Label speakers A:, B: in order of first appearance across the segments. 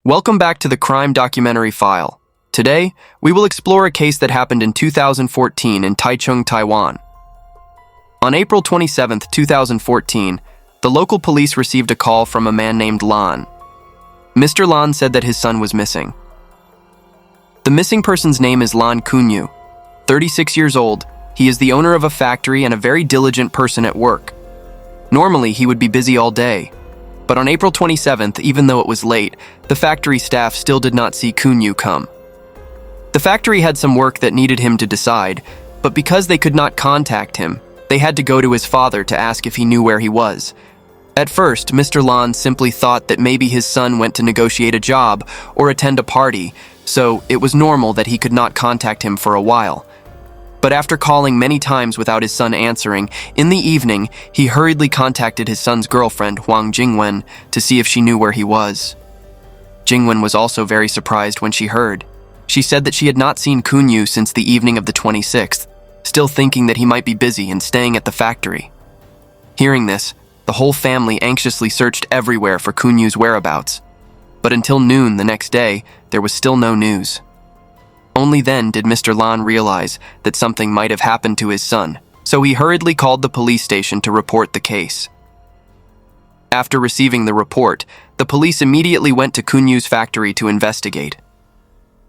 A: Welcome back to the Crime Documentary File. Today, we will explore a case that happened in 2014 in Taichung, Taiwan. On April 27, 2014, the local police received a call from a man named Lan. Mr. Lan said that his son was missing. The missing person's name is Lan Kunyu. 36 years old, he is the owner of a factory and a very diligent person at work. Normally, he would be busy all day. But on April 27th, even though it was late, the factory staff still did not see Kunyu come. The factory had some work that needed him to decide, but because they could not contact him, they had to go to his father to ask if he knew where he was. At first, Mr. Lan simply thought that maybe his son went to negotiate a job or attend a party, so it was normal that he could not contact him for a while. But after calling many times without his son answering, in the evening, he hurriedly contacted his son's girlfriend, Huang Jingwen, to see if she knew where he was. Jingwen was also very surprised when she heard. She said that she had not seen Kunyu since the evening of the 26th, still thinking that he might be busy and staying at the factory. Hearing this, the whole family anxiously searched everywhere for Kunyu's whereabouts. But until noon the next day, there was still no news. Only then did Mr. Lan realize that something might have happened to his son, so he hurriedly called the police station to report the case. After receiving the report, the police immediately went to Kunyu's factory to investigate.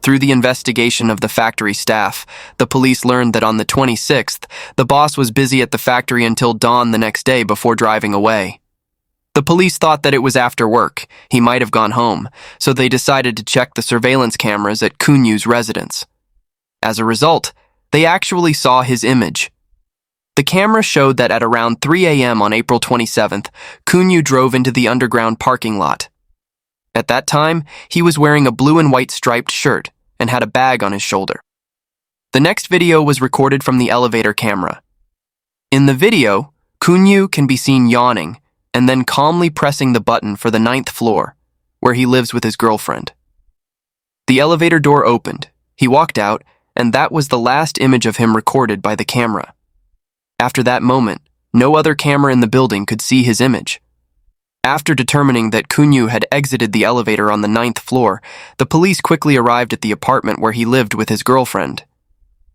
A: Through the investigation of the factory staff, the police learned that on the 26th, the boss was busy at the factory until dawn the next day before driving away. The police thought that it was after work, he might have gone home, so they decided to check the surveillance cameras at Kunyu's residence. As a result, they actually saw his image. The camera showed that at around 3 a.m. on April 27th, Kunyu drove into the underground parking lot. At that time, he was wearing a blue and white striped shirt and had a bag on his shoulder. The next video was recorded from the elevator camera. In the video, Kunyu can be seen yawning and then calmly pressing the button for the 9th floor, where he lives with his girlfriend. The elevator door opened, he walked out, and that was the last image of him recorded by the camera. After that moment, no other camera in the building could see his image. After determining that Kunyu had exited the elevator on the 9th floor, the police quickly arrived at the apartment where he lived with his girlfriend.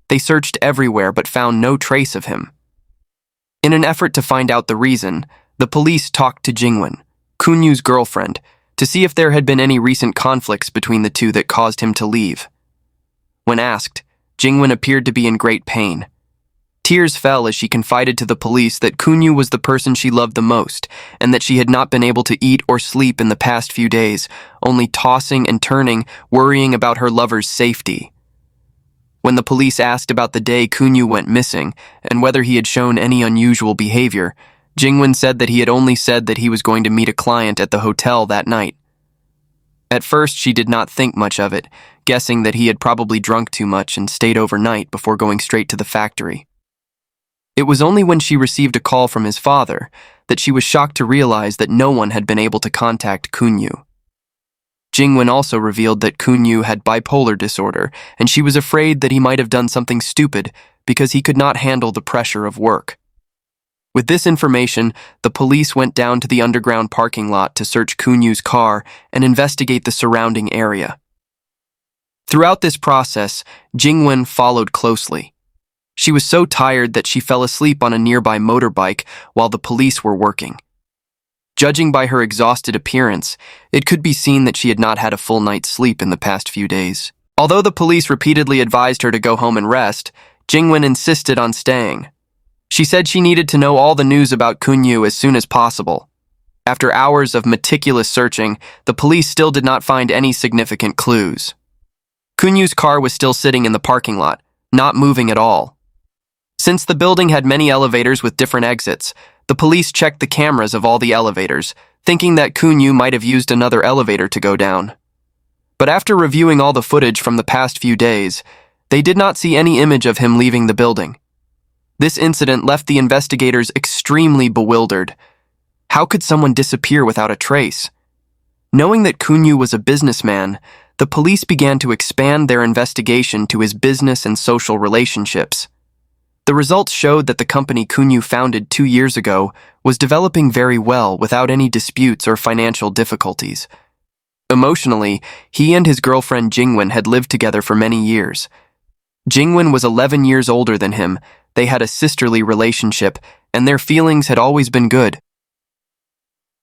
A: They searched everywhere but found no trace of him. In an effort to find out the reason, the police talked to Jingwen, Kunyu's girlfriend, to see if there had been any recent conflicts between the two that caused him to leave. When asked, Jingwen appeared to be in great pain. Tears fell as she confided to the police that Kunyu was the person she loved the most, and that she had not been able to eat or sleep in the past few days, only tossing and turning, worrying about her lover's safety. When the police asked about the day Kunyu went missing, and whether he had shown any unusual behavior, Jingwen said that he had only said that he was going to meet a client at the hotel that night. At first, she did not think much of it, guessing that he had probably drunk too much and stayed overnight before going straight to the factory. It was only when she received a call from his father that she was shocked to realize that no one had been able to contact Kunyu. Jingwen also revealed that Kunyu had bipolar disorder, and she was afraid that he might have done something stupid because he could not handle the pressure of work. With this information, the police went down to the underground parking lot to search Kunyu's car and investigate the surrounding area. Throughout this process, Jingwen followed closely. She was so tired that she fell asleep on a nearby motorbike while the police were working. Judging by her exhausted appearance, it could be seen that she had not had a full night's sleep in the past few days. Although the police repeatedly advised her to go home and rest, Jingwen insisted on staying. She said she needed to know all the news about Kunyu as soon as possible. After hours of meticulous searching, the police still did not find any significant clues. Kunyu's car was still sitting in the parking lot, not moving at all. Since the building had many elevators with different exits, the police checked the cameras of all the elevators, thinking that Kunyu might have used another elevator to go down. But after reviewing all the footage from the past few days, they did not see any image of him leaving the building. This incident left the investigators extremely bewildered. How could someone disappear without a trace? Knowing that Kunyu was a businessman, the police began to expand their investigation to his business and social relationships. The results showed that the company Kunyu founded 2 years ago was developing very well without any disputes or financial difficulties. Emotionally, he and his girlfriend Jingwen had lived together for many years. Jingwen was 11 years older than him, they had a sisterly relationship, and their feelings had always been good.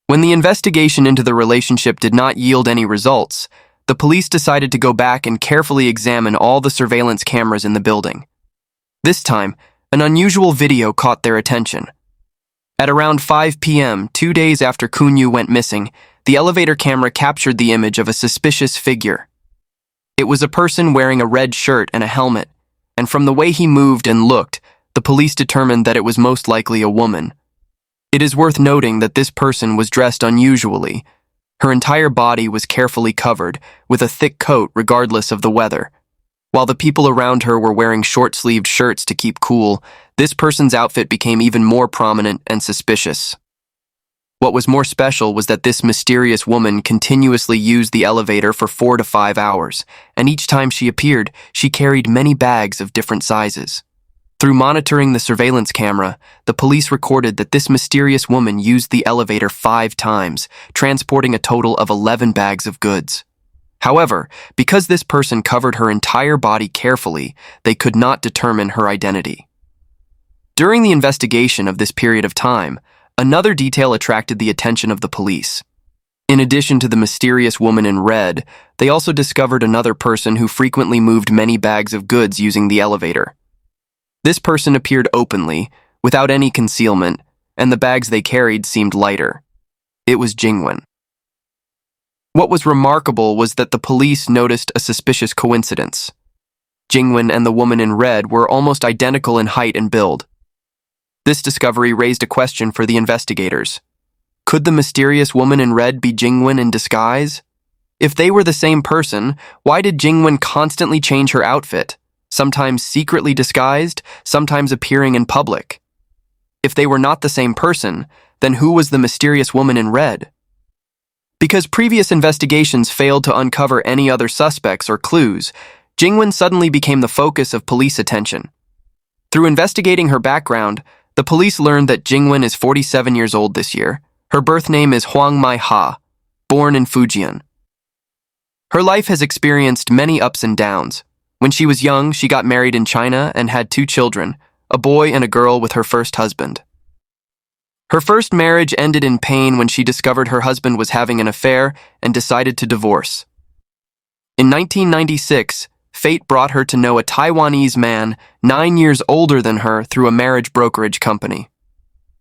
A: When the investigation into the relationship did not yield any results, the police decided to go back and carefully examine all the surveillance cameras in the building. This time, an unusual video caught their attention. At around 5 p.m., 2 days after Kunyu went missing, the elevator camera captured the image of a suspicious figure. It was a person wearing a red shirt and a helmet, and from the way he moved and looked, the police determined that it was most likely a woman. It is worth noting that this person was dressed unusually. Her entire body was carefully covered, with a thick coat regardless of the weather. While the people around her were wearing short-sleeved shirts to keep cool, this person's outfit became even more prominent and suspicious. What was more special was that this mysterious woman continuously used the elevator for 4 to 5 hours, and each time she appeared, she carried many bags of different sizes. Through monitoring the surveillance camera, the police recorded that this mysterious woman used the elevator 5 times, transporting a total of 11 bags of goods. However, because this person covered her entire body carefully, they could not determine her identity. During the investigation of this period of time, another detail attracted the attention of the police. In addition to the mysterious woman in red, they also discovered another person who frequently moved many bags of goods using the elevator. This person appeared openly, without any concealment, and the bags they carried seemed lighter. It was Jingwen. What was remarkable was that the police noticed a suspicious coincidence. Jingwen and the woman in red were almost identical in height and build. This discovery raised a question for the investigators. Could the mysterious woman in red be Jingwen in disguise? If they were the same person, why did Jingwen constantly change her outfit? Sometimes secretly disguised, sometimes appearing in public. If they were not the same person, then who was the mysterious woman in red? Because previous investigations failed to uncover any other suspects or clues, Jingwen suddenly became the focus of police attention. Through investigating her background, the police learned that Jingwen is 47 years old this year. Her birth name is Huang, born in Fujian. Her life has experienced many ups and downs. When she was young, she got married in China and had 2 children, a boy and a girl with her first husband. Her first marriage ended in pain when she discovered her husband was having an affair and decided to divorce. In 1996, fate brought her to know a Taiwanese man 9 years older than her through a marriage brokerage company.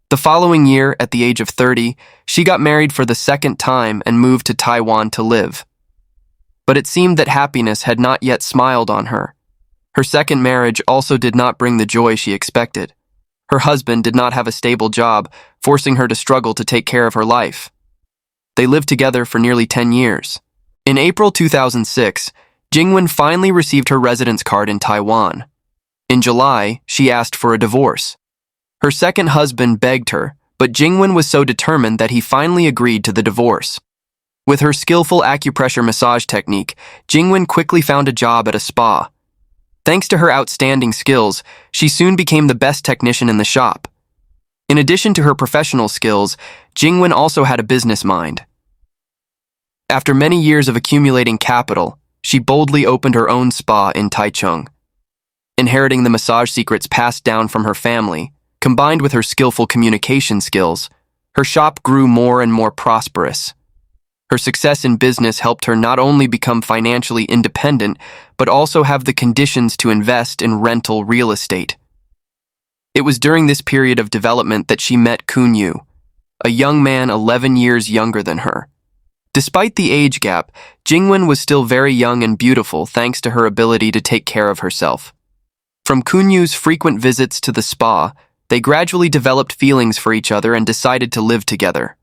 A: The following year, at the age of 30, she got married for the second time and moved to Taiwan to live. But it seemed that happiness had not yet smiled on her. Her second marriage also did not bring the joy she expected. Her husband did not have a stable job, forcing her to struggle to take care of her life. They lived together for nearly 10 years. In April 2006, Jingwen finally received her residence card in Taiwan. In July, she asked for a divorce. Her second husband begged her, but Jingwen was so determined that he finally agreed to the divorce. With her skillful acupressure massage technique, Jingwen quickly found a job at a spa. Thanks to her outstanding skills, she soon became the best technician in the shop. In addition to her professional skills, Jingwen also had a business mind. After many years of accumulating capital, she boldly opened her own spa in Taichung. Inheriting the massage secrets passed down from her family, combined with her skillful communication skills, her shop grew more and more prosperous. Her success in business helped her not only become financially independent, but also have the conditions to invest in rental real estate. It was during this period of development that she met Kunyu, a young man 11 years younger than her. Despite the age gap, Jingwen was still very young and beautiful thanks to her ability to take care of herself. From Kunyu's frequent visits to the spa, they gradually developed feelings for each other and decided to live together.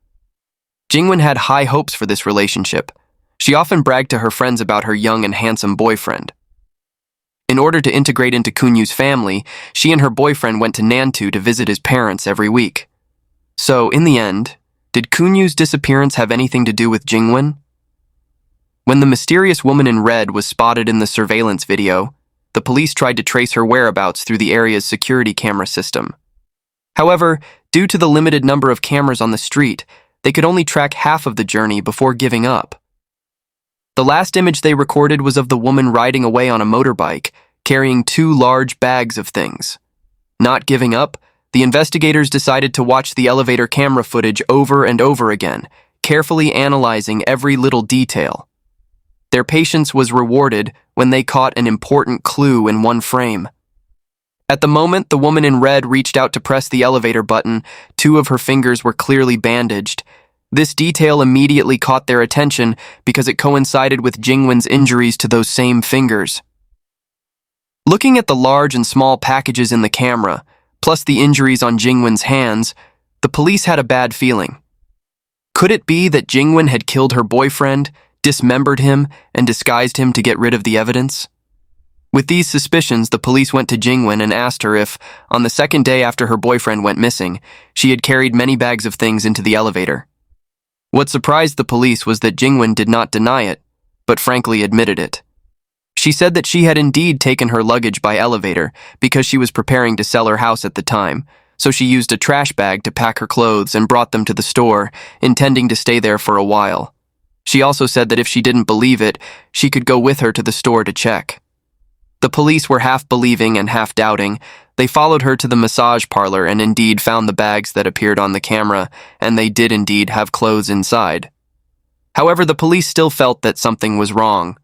A: Jingwen had high hopes for this relationship. She often bragged to her friends about her young and handsome boyfriend. In order to integrate into Kunyu's family, she and her boyfriend went to Nantou to visit his parents every week. So, in the end, did Kunyu's disappearance have anything to do with Jingwen? When the mysterious woman in red was spotted in the surveillance video, the police tried to trace her whereabouts through the area's security camera system. However, due to the limited number of cameras on the street, they could only track half of the journey before giving up. The last image they recorded was of the woman riding away on a motorbike, carrying 2 large bags of things. Not giving up, the investigators decided to watch the elevator camera footage over and over again, carefully analyzing every little detail. Their patience was rewarded when they caught an important clue in one frame. At the moment the woman in red reached out to press the elevator button, 2 of her fingers were clearly bandaged. This detail immediately caught their attention because it coincided with Jingwen's injuries to those same fingers. Looking at the large and small packages in the camera, plus the injuries on Jingwen's hands, the police had a bad feeling. Could it be that Jingwen had killed her boyfriend, dismembered him, and disguised him to get rid of the evidence? With these suspicions, the police went to Jingwen and asked her if, on the second day after her boyfriend went missing, she had carried many bags of things into the elevator. What surprised the police was that Jingwen did not deny it, but frankly admitted it. She said that she had indeed taken her luggage by elevator because she was preparing to sell her house at the time, so she used a trash bag to pack her clothes and brought them to the store, intending to stay there for a while. She also said that if she didn't believe it, she could go with her to the store to check. The police were half believing and half doubting. They followed her to the massage parlor and indeed found the bags that appeared on the camera, and they did indeed have clothes inside. However, the police still felt that something was wrong.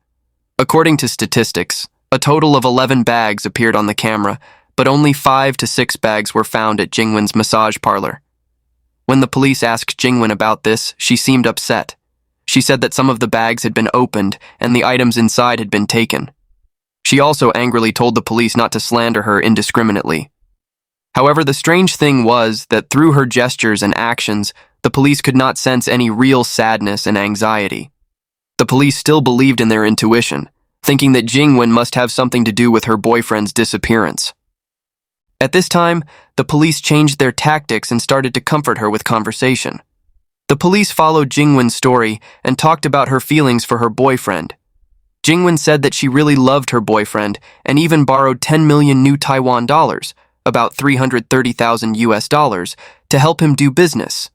A: According to statistics, a total of 11 bags appeared on the camera, but only 5 to 6 bags were found at Jingwen's massage parlor. When the police asked Jingwen about this, she seemed upset. She said that some of the bags had been opened and the items inside had been taken. She also angrily told the police not to slander her indiscriminately. However, the strange thing was that through her gestures and actions, the police could not sense any real sadness and anxiety. The police still believed in their intuition, thinking that Jingwen must have something to do with her boyfriend's disappearance. At this time, the police changed their tactics and started to comfort her with conversation. The police followed Jingwen's story and talked about her feelings for her boyfriend. Jingwen said that she really loved her boyfriend and even borrowed 10 million new Taiwan dollars, about 330,000 US dollars, to help him do business.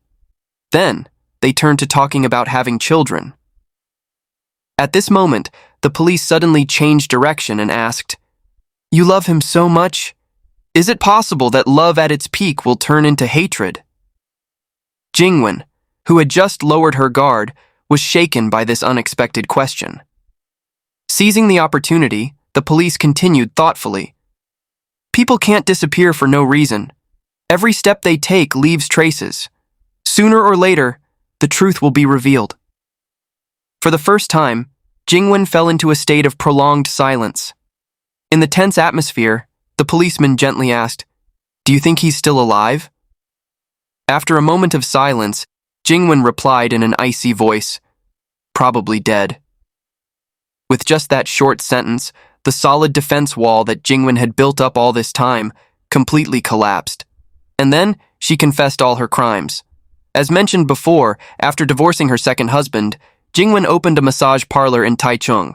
A: Then, they turned to talking about having children. At this moment, the police suddenly changed direction and asked, "You love him so much? Is it possible that love at its peak will turn into hatred?" Jingwen, who had just lowered her guard, was shaken by this unexpected question. Seizing the opportunity, the police continued thoughtfully. "People can't disappear for no reason. Every step they take leaves traces. Sooner or later, the truth will be revealed." For the first time, Jingwen fell into a state of prolonged silence. In the tense atmosphere, the policeman gently asked, "Do you think he's still alive?" After a moment of silence, Jingwen replied in an icy voice, "Probably dead." With just that short sentence, the solid defense wall that Jingwen had built up all this time completely collapsed. And then she confessed all her crimes. As mentioned before, after divorcing her second husband, Jingwen opened a massage parlor in Taichung.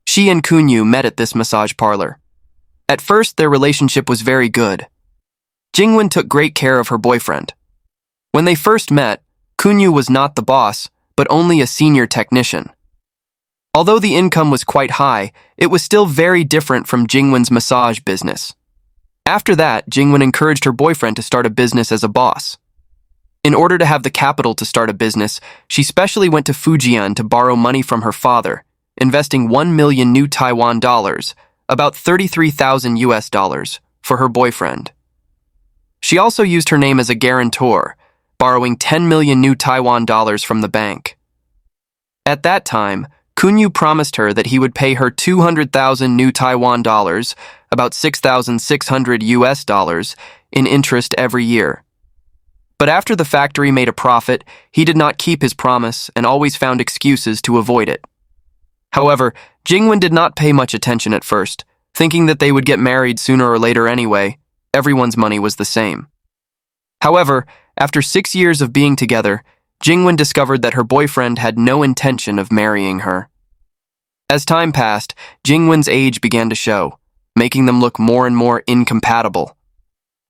A: She and Kunyu met at this massage parlor. At first, their relationship was very good. Jingwen took great care of her boyfriend. When they first met, Kunyu was not the boss, but only a senior technician. Although the income was quite high, it was still very different from Jingwen's massage business. After that, Jingwen encouraged her boyfriend to start a business as a boss. In order to have the capital to start a business, she specially went to Fujian to borrow money from her father, investing 1 million new Taiwan dollars, about 33,000 US dollars, for her boyfriend. She also used her name as a guarantor, borrowing 10 million new Taiwan dollars from the bank. At that time, Kunyu promised her that he would pay her 200,000 new Taiwan dollars, about 6,600 US dollars, in interest every year. But after the factory made a profit, he did not keep his promise and always found excuses to avoid it. However, Jingwen did not pay much attention at first, thinking that they would get married sooner or later anyway. Everyone's money was the same. However, after 6 years of being together, Jingwen discovered that her boyfriend had no intention of marrying her. As time passed, Jingwen's age began to show, making them look more and more incompatible.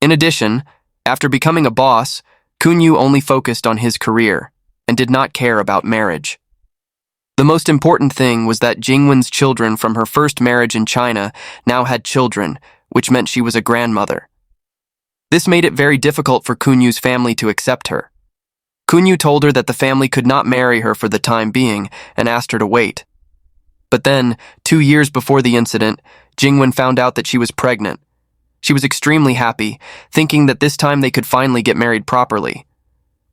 A: In addition, after becoming a boss, Kunyu only focused on his career and did not care about marriage. The most important thing was that Jingwen's children from her first marriage in China now had children, which meant she was a grandmother. This made it very difficult for Kunyu's family to accept her. Kunyu told her that the family could not marry her for the time being and asked her to wait. But then, 2 years before the incident, Jingwen found out that she was pregnant. She was extremely happy, thinking that this time they could finally get married properly.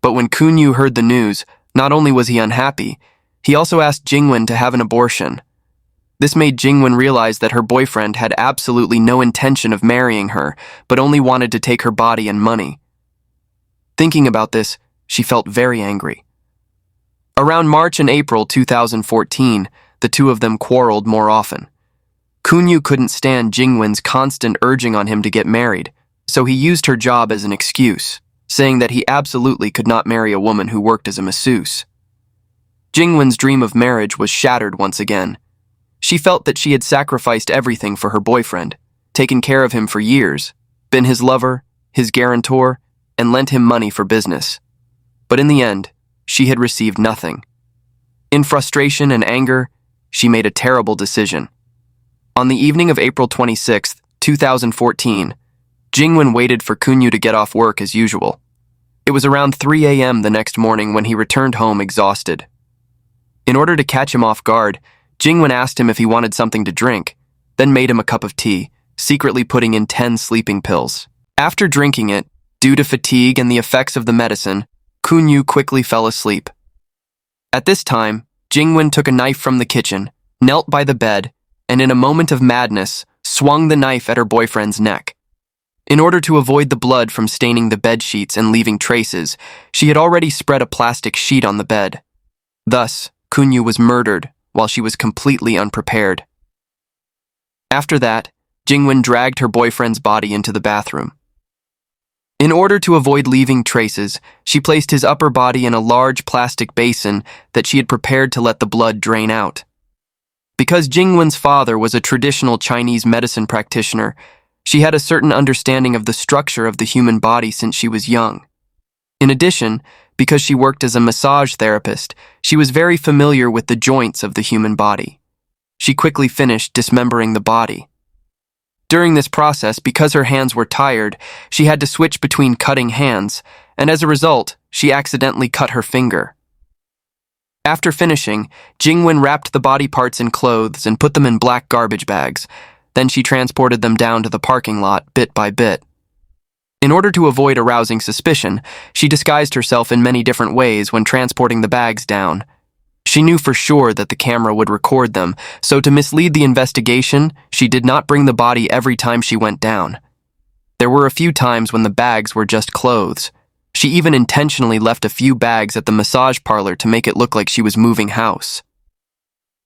A: But when Kunyu heard the news, not only was he unhappy, he also asked Jingwen to have an abortion. This made Jingwen realize that her boyfriend had absolutely no intention of marrying her, but only wanted to take her body and money. Thinking about this, she felt very angry. Around March and April 2014, the two of them quarreled more often. Kunyu couldn't stand Jingwen's constant urging on him to get married, so he used her job as an excuse, saying that he absolutely could not marry a woman who worked as a masseuse. Jingwen's dream of marriage was shattered once again. She felt that she had sacrificed everything for her boyfriend, taken care of him for years, been his lover, his guarantor, and lent him money for business. But in the end, she had received nothing. In frustration and anger, she made a terrible decision. On the evening of April 26, 2014, Jingwen waited for Kunyu to get off work as usual. It was around 3 a.m. the next morning when he returned home exhausted. In order to catch him off guard, Jingwen asked him if he wanted something to drink, then made him a cup of tea, secretly putting in 10 sleeping pills. After drinking it, due to fatigue and the effects of the medicine, Kunyu quickly fell asleep. At this time, Jingwen took a knife from the kitchen, knelt by the bed, and in a moment of madness, swung the knife at her boyfriend's neck. In order to avoid the blood from staining the bed sheets and leaving traces, she had already spread a plastic sheet on the bed. Thus, Kunyu was murdered while she was completely unprepared. After that, Jingwen dragged her boyfriend's body into the bathroom. In order to avoid leaving traces, she placed his upper body in a large plastic basin that she had prepared to let the blood drain out. Because Jingwen's father was a traditional Chinese medicine practitioner, she had a certain understanding of the structure of the human body since she was young. In addition, because she worked as a massage therapist, she was very familiar with the joints of the human body. She quickly finished dismembering the body. During this process, because her hands were tired, she had to switch between cutting hands, and as a result, she accidentally cut her finger. After finishing, Jingwen wrapped the body parts in clothes and put them in black garbage bags. Then she transported them down to the parking lot bit by bit. In order to avoid arousing suspicion, she disguised herself in many different ways when transporting the bags down. She knew for sure that the camera would record them, so to mislead the investigation, she did not bring the body every time she went down. There were a few times when the bags were just clothes. She even intentionally left a few bags at the massage parlor to make it look like she was moving house.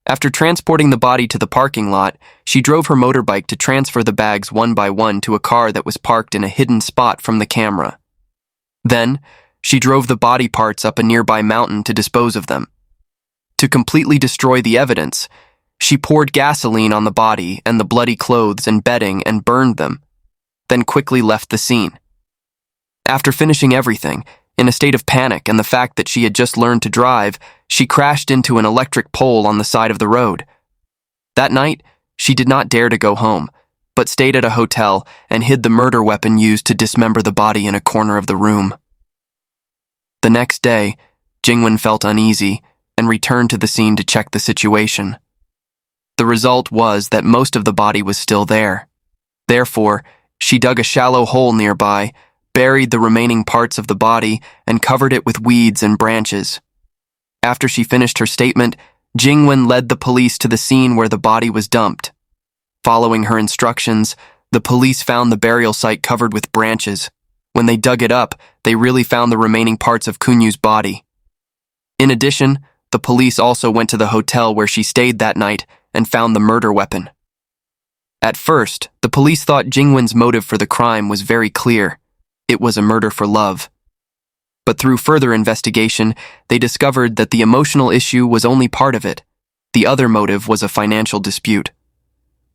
A: After transporting the body to the parking lot, she drove her motorbike to transfer the bags one by one to a car that was parked in a hidden spot from the camera. Then, she drove the body parts up a nearby mountain to dispose of them. To completely destroy the evidence, she poured gasoline on the body and the bloody clothes and bedding and burned them, then quickly left the scene. After finishing everything, in a state of panic and the fact that she had just learned to drive, she crashed into an electric pole on the side of the road. That night, she did not dare to go home, but stayed at a hotel and hid the murder weapon used to dismember the body in a corner of the room. The next day, Jingwen felt uneasy and returned to the scene to check the situation. The result was that most of the body was still there. Therefore, she dug a shallow hole nearby, buried the remaining parts of the body, and covered it with weeds and branches. After she finished her statement, Jingwen led the police to the scene where the body was dumped. Following her instructions, the police found the burial site covered with branches. When they dug it up, they really found the remaining parts of Kunyu's body. In addition, the police also went to the hotel where she stayed that night and found the murder weapon. At first, the police thought Jingwen's motive for the crime was very clear. It was a murder for love. But through further investigation, they discovered that the emotional issue was only part of it. The other motive was a financial dispute.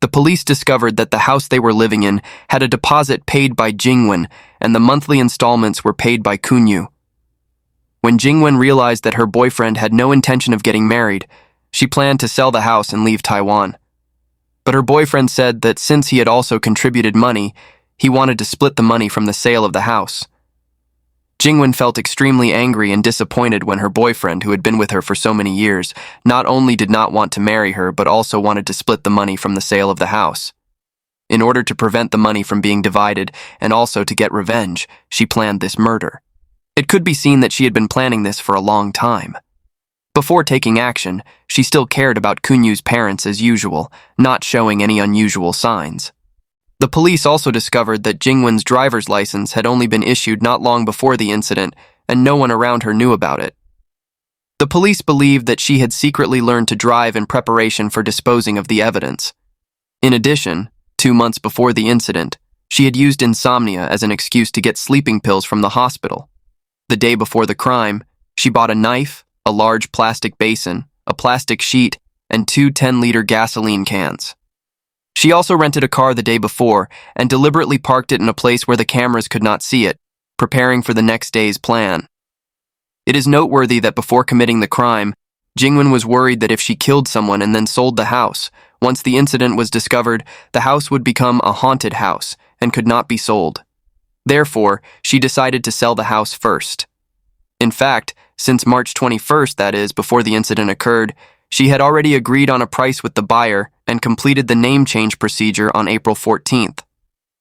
A: The police discovered that the house they were living in had a deposit paid by Jingwen, and the monthly installments were paid by Kunyu. When Jingwen realized that her boyfriend had no intention of getting married, she planned to sell the house and leave Taiwan. But her boyfriend said that since he had also contributed money, he wanted to split the money from the sale of the house. Jingwen felt extremely angry and disappointed when her boyfriend, who had been with her for so many years, not only did not want to marry her but also wanted to split the money from the sale of the house. In order to prevent the money from being divided and also to get revenge, she planned this murder. It could be seen that she had been planning this for a long time. Before taking action, she still cared about Kunyu's parents as usual, not showing any unusual signs. The police also discovered that Jingwen's driver's license had only been issued not long before the incident, and no one around her knew about it. The police believed that she had secretly learned to drive in preparation for disposing of the evidence. In addition, 2 months before the incident, she had used insomnia as an excuse to get sleeping pills from the hospital. The day before the crime, she bought a knife, a large plastic basin, a plastic sheet, and 2 10-liter gasoline cans. She also rented a car the day before and deliberately parked it in a place where the cameras could not see it, preparing for the next day's plan. It is noteworthy that before committing the crime, Jingwen was worried that if she killed someone and then sold the house, once the incident was discovered, the house would become a haunted house and could not be sold. Therefore, she decided to sell the house first. In fact, since March 21st, that is, before the incident occurred, she had already agreed on a price with the buyer and completed the name change procedure on April 14th.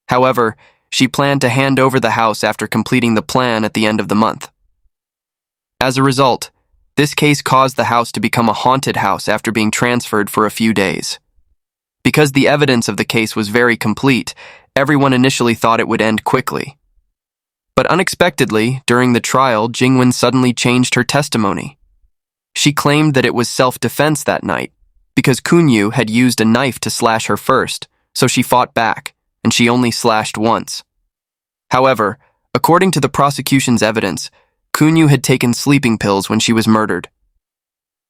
A: However, she planned to hand over the house after completing the plan at the end of the month. As a result, this case caused the house to become a haunted house after being transferred for a few days. Because the evidence of the case was very complete, everyone initially thought it would end quickly. But unexpectedly, during the trial, Jingwen suddenly changed her testimony. She claimed that it was self-defense that night, because Kunyu had used a knife to slash her first, so she fought back, and she only slashed once. However, according to the prosecution's evidence, Kunyu had taken sleeping pills when she was murdered.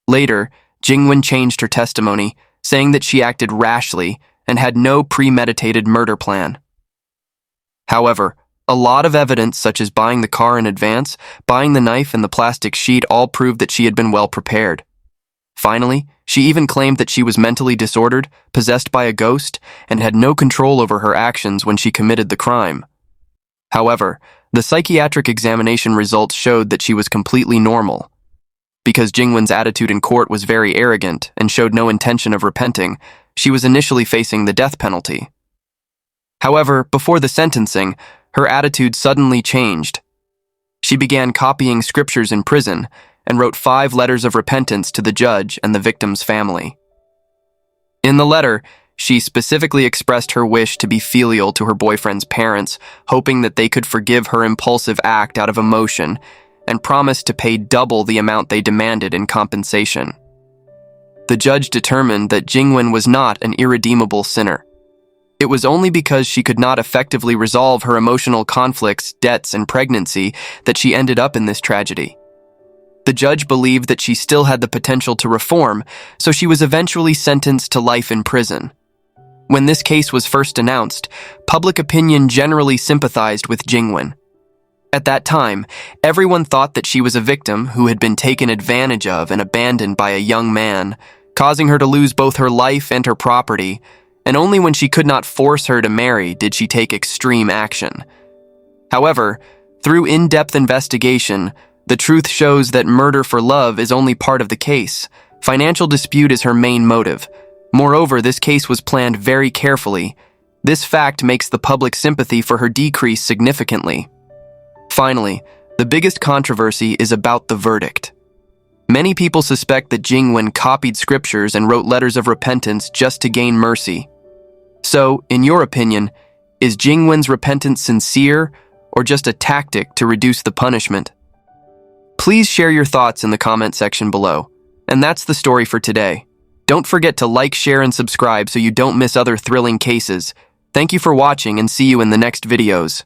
A: Later, Jingwen changed her testimony, saying that she acted rashly and had no premeditated murder plan. However, a lot of evidence, such as buying the car in advance, buying the knife and the plastic sheet, all proved that she had been well prepared. Finally, she even claimed that she was mentally disordered, possessed by a ghost, and had no control over her actions when she committed the crime. However, the psychiatric examination results showed that she was completely normal. Because Jingwen's attitude in court was very arrogant and showed no intention of repenting, she was initially facing the death penalty. However, before the sentencing, her attitude suddenly changed. She began copying scriptures in prison and wrote 5 letters of repentance to the judge and the victim's family. In the letter, she specifically expressed her wish to be filial to her boyfriend's parents, hoping that they could forgive her impulsive act out of emotion, and promised to pay double the amount they demanded in compensation. The judge determined that Jingwen was not an irredeemable sinner. It was only because she could not effectively resolve her emotional conflicts, debts, and pregnancy that she ended up in this tragedy. The judge believed that she still had the potential to reform, so she was eventually sentenced to life in prison. When this case was first announced, public opinion generally sympathized with Jingwen. At that time, everyone thought that she was a victim who had been taken advantage of and abandoned by a young man, causing her to lose both her life and her property, and only when she could not force her to marry did she take extreme action. However, through in-depth investigation, the truth shows that murder for love is only part of the case. Financial dispute is her main motive. Moreover, this case was planned very carefully. This fact makes the public sympathy for her decrease significantly. Finally, the biggest controversy is about the verdict. Many people suspect that Jingwen copied scriptures and wrote letters of repentance just to gain mercy. So, in your opinion, is Jingwen's repentance sincere or just a tactic to reduce the punishment? Please share your thoughts in the comment section below. And that's the story for today. Don't forget to like, share, and subscribe so you don't miss other thrilling cases. Thank you for watching and see you in the next videos.